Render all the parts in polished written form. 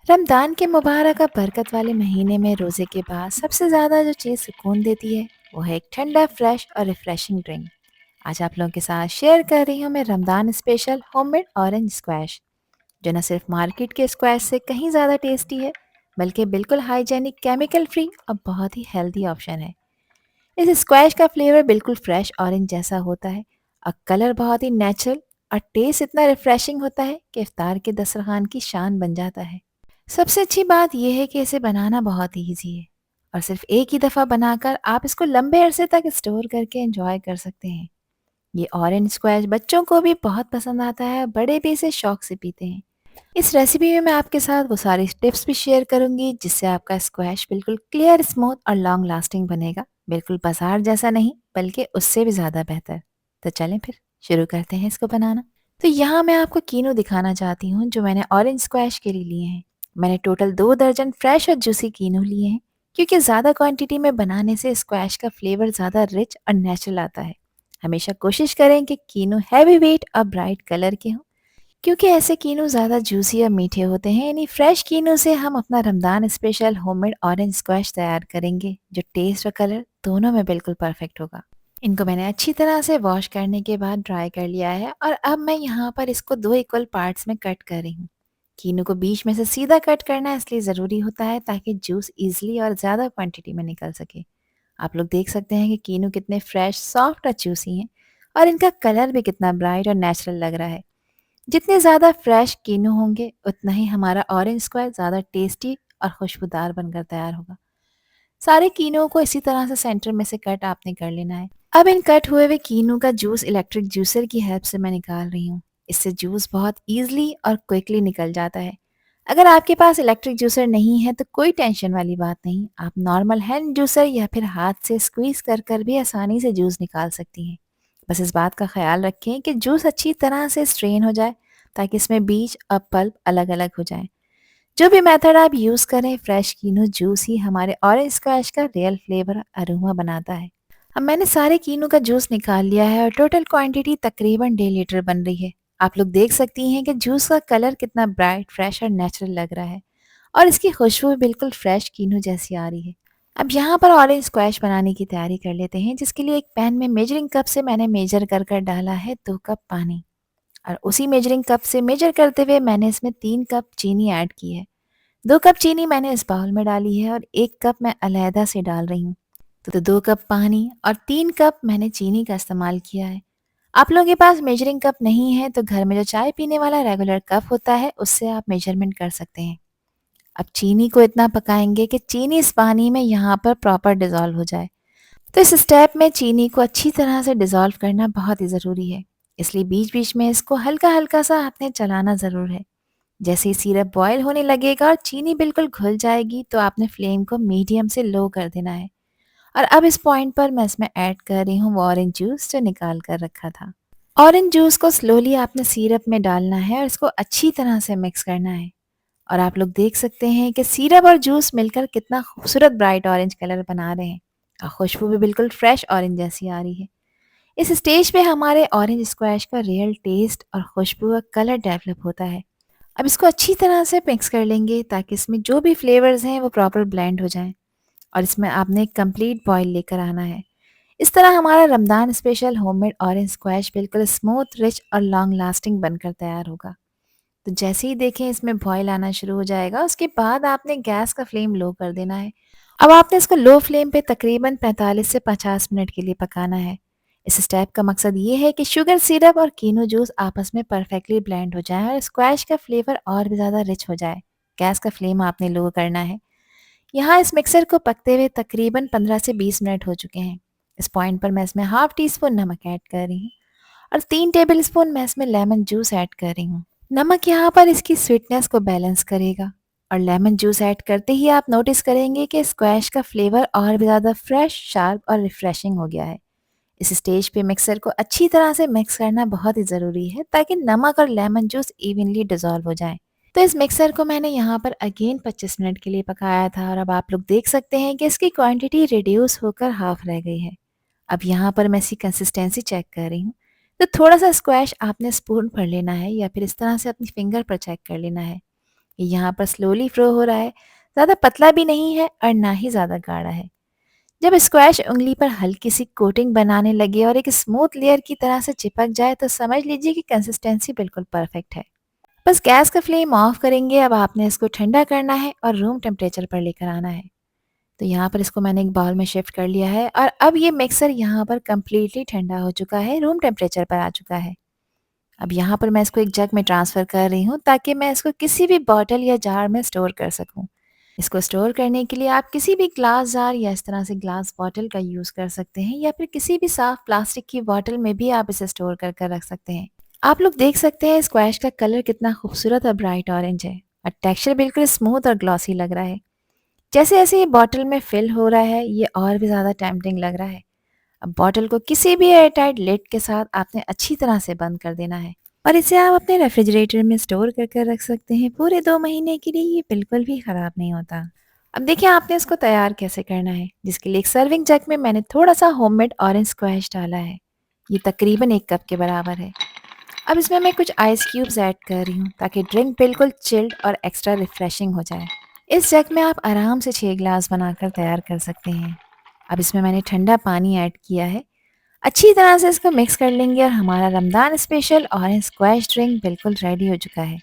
रमज़ान के मुबारक और बरकत वाले महीने में रोज़े के बाद सबसे ज़्यादा जो चीज़ सुकून देती है वो है एक ठंडा फ्रेश और रिफ़्रेशिंग ड्रिंक। आज आप लोगों के साथ शेयर कर रही हूँ मैं Ramzan special homemade orange squash, जो न सिर्फ मार्केट के स्क्वैश से कहीं ज़्यादा टेस्टी है बल्कि बिल्कुल हाइजेनिक, केमिकल फ्री और बहुत ही हेल्दी ऑप्शन है। इस स्क्वैश का फ्लेवर बिल्कुल फ्रेश ऑरेंज जैसा होता है और कलर बहुत ही नेचुरल और टेस्ट इतना रिफ़्रेशिंग होता है कि इफ्तार के दस्तरखान की शान बन जाता है। सबसे अच्छी बात यह है कि इसे बनाना बहुत ही ईजी है और सिर्फ एक ही दफ़ा बनाकर आप इसको लंबे अरसे तक स्टोर करके एंजॉय कर सकते हैं। ये ऑरेंज स्क्वैश बच्चों को भी बहुत पसंद आता है, बड़े भी इसे शौक से पीते हैं। इस रेसिपी में मैं आपके साथ वो सारी टिप्स भी शेयर करूंगी जिससे आपका स्क्वैश बिल्कुल क्लियर, स्मूथ और लॉन्ग लास्टिंग बनेगा। बिल्कुल बाजार जैसा नहीं बल्कि उससे भी ज़्यादा बेहतर। तो चलें फिर शुरू करते हैं इसको बनाना। तो यहाँ मैं आपको कीनू दिखाना चाहती हूँ जो मैंने ऑरेंज स्क्वैश के लिए लिए हैं। मैंने टोटल 2 दर्जन फ्रेश और जूसी कीनू लिए हैं, क्योंकि ज़्यादा क्वांटिटी में बनाने से स्क्वैश का फ्लेवर ज़्यादा रिच और नेचुरल आता है। हमेशा कोशिश करें कि कीनू हैवी वेट और ब्राइट कलर के हों, क्योंकि ऐसे कीनू ज़्यादा जूसी और मीठे होते हैं। यानी फ्रेश कीनू से हम अपना Ramzan special homemade orange squash तैयार करेंगे, जो टेस्ट और कलर दोनों में बिल्कुल परफेक्ट होगा। इनको मैंने अच्छी तरह से वॉश करने के बाद ड्राई कर लिया है और अब मैं यहाँ पर इसको 2 इक्वल पार्ट्स में कट कर रही हूँ। कीनू को बीच में से सीधा कट करना इसलिए ज़रूरी होता है ताकि जूस ईजिली और ज़्यादा क्वांटिटी में निकल सके। आप लोग देख सकते हैं कि कीनू कितने फ्रेश, सॉफ्ट और जूसी हैं और इनका कलर भी कितना ब्राइट और नेचुरल लग रहा है। जितने ज़्यादा फ्रेश कीनू होंगे उतना ही हमारा ऑरेंज स्क्वायर ज़्यादा टेस्टी और खुशबूदार बनकर तैयार होगा। सारे कीनों को इसी तरह से सेंटर में से कट आपने कर लेना है। अब इन कट हुए हुए कीनों का जूस इलेक्ट्रिक जूसर की हेल्प से मैं निकाल रही हूँ। इससे जूस बहुत ईजिली और क्विकली निकल जाता है। अगर आपके पास इलेक्ट्रिक जूसर नहीं है तो कोई टेंशन वाली बात नहीं, आप नॉर्मल हैंड जूसर या फिर हाथ से स्क्वीज कर कर भी आसानी से जूस निकाल सकती हैं। बस इस बात का ख्याल रखें कि जूस अच्छी तरह से स्ट्रेन हो जाए ताकि इसमें बीज और पल्प अलग अलग हो जाए। जो भी मेथड आप यूज़ करें, फ्रेश कीनू जूस ही हमारे ऑरेंज स्क्वैश का रियल फ्लेवर अरोमा बनाता है। अब मैंने सारे कीनू का जूस निकाल लिया है और टोटल क्वांटिटी तकरीबन 1.5 लीटर बन रही है। आप लोग देख सकती हैं कि जूस का कलर कितना ब्राइट, फ्रेश और नेचुरल लग रहा है और इसकी खुशबू बिल्कुल फ्रेश कीनू जैसी आ रही है। अब यहाँ पर ऑरेंज स्क्वैश बनाने की तैयारी कर लेते हैं, जिसके लिए एक पैन में मेजरिंग कप से मैंने मेजर कर कर डाला है 2 कप पानी और उसी मेजरिंग कप से मेजर करते हुए मैंने इसमें 3 कप चीनी ऐड की है। 2 कप चीनी मैंने इस बाउल में डाली है और 1 कप मैं अलहदा से डाल रही हूँ। तो 2 कप पानी और 3 कप मैंने चीनी का इस्तेमाल किया है। आप लोगों के पास मेजरिंग कप नहीं है तो घर में जो चाय पीने वाला रेगुलर कप होता है उससे आप मेजरमेंट कर सकते हैं। अब चीनी को इतना पकाएंगे कि चीनी इस पानी में यहाँ पर प्रॉपर डिज़ोल्व हो जाए। तो इस स्टेप में चीनी को अच्छी तरह से डिज़ोल्व करना बहुत ही ज़रूरी है, इसलिए बीच बीच में इसको हल्का हल्का सा आपने चलाना ज़रूर है। जैसे ही सिरप बॉयल होने लगेगा और चीनी बिल्कुल घुल जाएगी तो आपने फ्लेम को मीडियम से लो कर देना है। और अब इस पॉइंट पर मैं इसमें ऐड कर रही हूँ वो ऑरेंज जूस जो निकाल कर रखा था। ऑरेंज जूस को स्लोली आपने सिरप में डालना है और इसको अच्छी तरह से मिक्स करना है। और आप लोग देख सकते हैं कि सिरप और जूस मिलकर कितना खूबसूरत ब्राइट ऑरेंज कलर बना रहे हैं और खुशबू भी बिल्कुल फ्रेश ऑरेंज जैसी आ रही है। इस स्टेज पे हमारे ऑरेंज स्क्वैश का रियल टेस्ट और खुशबू और कलर डेवलप होता है। अब इसको अच्छी तरह से मिक्स कर लेंगे ताकि इसमें जो भी फ्लेवर्स हैं वो प्रॉपर ब्लेंड हो जाएं और इसमें आपने एक कंप्लीट बॉयल लेकर आना है। इस तरह हमारा Ramzan special homemade orange squash बिल्कुल स्मूथ, रिच और लॉन्ग लास्टिंग बनकर तैयार होगा। तो जैसे ही देखें इसमें बॉयल आना शुरू हो जाएगा, उसके बाद आपने गैस का फ्लेम लो कर देना है। अब आपने इसको लो फ्लेम पे तकरीबन 45 से 50 मिनट के लिए पकाना है। इस स्टेप का मकसद ये है कि शुगर सिरप और कीनू जूस आपस में परफेक्टली ब्लेंड हो जाए और स्क्वैश का फ्लेवर और भी ज़्यादा रिच हो जाए। गैस का फ्लेम आपने लो करना है। यहाँ इस मिक्सर को पकते हुए तकरीबन 15 से 20 मिनट हो चुके हैं। इस पॉइंट पर मैं इसमें हाफ टी स्पून नमक ऐड कर रही हूँ और 3 टेबल स्पून मैं इसमें लेमन जूस ऐड कर रही हूँ। नमक यहाँ पर इसकी स्वीटनेस को बैलेंस करेगा और लेमन जूस ऐड करते ही आप नोटिस करेंगे कि स्क्वैश का फ्लेवर और भी ज़्यादा फ्रेश, शार्प और रिफ्रेशिंग हो गया है। इस स्टेज पे मिक्सर को अच्छी तरह से मिक्स करना बहुत ही ज़रूरी है ताकि नमक और लेमन जूस इवनली डिज़ोल्व हो जाए। तो इस मिक्सर को मैंने यहाँ पर अगेन 25 मिनट के लिए पकाया था और अब आप लोग देख सकते हैं कि इसकी क्वांटिटी रिड्यूस होकर हाफ रह गई है। अब यहाँ पर मैं इसकी कंसिस्टेंसी चेक कर रही हूँ। तो थोड़ा सा स्क्वैश आपने स्पून पर लेना है या फिर इस तरह से अपनी फिंगर पर चेक कर लेना है। ये यहाँ पर स्लोली फ्लो हो रहा है, ज़्यादा पतला भी नहीं है और ना ही ज़्यादा गाढ़ा है। जब स्क्वैश उंगली पर हल्की सी कोटिंग बनाने लगे और एक स्मूथ लेयर की तरह से चिपक जाए तो समझ लीजिए कि कंसिस्टेंसी बिल्कुल परफेक्ट है। बस गैस का फ्लेम ऑफ करेंगे। अब आपने इसको ठंडा करना है और रूम टेम्परेचर पर लेकर आना है। तो यहाँ पर इसको मैंने एक बाउल में शिफ्ट कर लिया है और अब ये मिक्सर यहाँ पर कम्प्लीटली ठंडा हो चुका है, रूम टेम्परेचर पर आ चुका है। अब यहाँ पर मैं इसको एक जग में ट्रांसफ़र कर रही हूँ ताकि मैं इसको किसी भी बॉटल या जार में स्टोर कर सकूँ। इसको स्टोर करने के लिए आप किसी भी ग्लास जार या इस तरह से ग्लास बॉटल का यूज़ कर सकते हैं या फिर किसी भी साफ प्लास्टिक की बॉटल में भी आप इसे स्टोर कर कर रख सकते हैं। आप लोग देख सकते हैं स्क्वैश का कलर कितना खूबसूरत और ब्राइट ऑरेंज है और टेक्सचर बिल्कुल स्मूथ और ग्लॉसी लग रहा है। जैसे जैसे ये बॉटल में फिल हो रहा है ये और भी ज़्यादा टेम्पटिंग लग रहा है। अब बॉटल को किसी भी एयरटाइट लिड के साथ आपने अच्छी तरह से बंद कर देना है और इसे आप अपने रेफ्रिजरेटर में स्टोर कर कर रख सकते हैं पूरे 2 महीने के लिए। ये बिल्कुल भी ख़राब नहीं होता। अब देखिए आपने इसको तैयार कैसे करना है, जिसके लिए एक सर्विंग जग में मैंने थोड़ा सा होममेड ऑरेंज स्क्वैश डाला है। ये तकरीबन 1 कप के बराबर है। अब इसमें मैं कुछ आइस क्यूब्स ऐड कर रही हूँ ताकि ड्रिंक बिल्कुल चिल्ड और एक्स्ट्रा रिफ्रेशिंग हो जाए। इस जग में आप आराम से 6 ग्लास बनाकर तैयार कर सकते हैं। अब इसमें मैंने ठंडा पानी ऐड किया है। अच्छी तरह से इसको मिक्स कर लेंगे और हमारा Ramzan special orange squash drink बिल्कुल रेडी हो चुका है,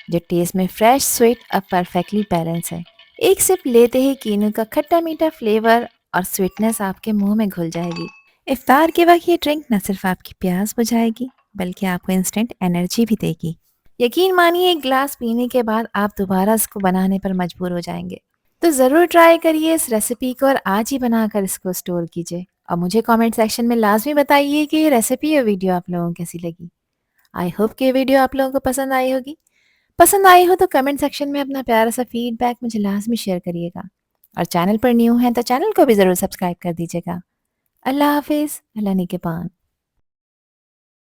जो टेस्ट में फ्रेश, स्वीट और परफेक्टली बैलेंस है। एक सिप लेते ही कीनू का खट्टा मीठा फ्लेवर और स्वीटनेस आपके मुंह में घुल जाएगी। इफ्तार के वक्त ये ड्रिंक न सिर्फ आपकी प्यास बुझाएगी बल्कि आपको इंस्टेंट एनर्जी भी देगी। यकीन मानिए एक ग्लास पीने के बाद आप दोबारा इसको बनाने पर मजबूर हो जाएंगे। तो ज़रूर ट्राई करिए इस रेसिपी को और आज ही बनाकर इसको स्टोर कीजिए और मुझे कमेंट सेक्शन में लाजमी बताइए कि ये रेसिपी और वीडियो आप लोगों को कैसी लगी। आई होप कि ये वीडियो आप लोगों को पसंद आई होगी। पसंद आई हो तो कमेंट सेक्शन में अपना प्यारा सा फीडबैक मुझे लाजमी शेयर करिएगा और चैनल पर न्यू हैं तो चैनल को भी ज़रूर सब्सक्राइब कर दीजिएगा। अल्लाह हाफिज़, अल्लाह निगहबान।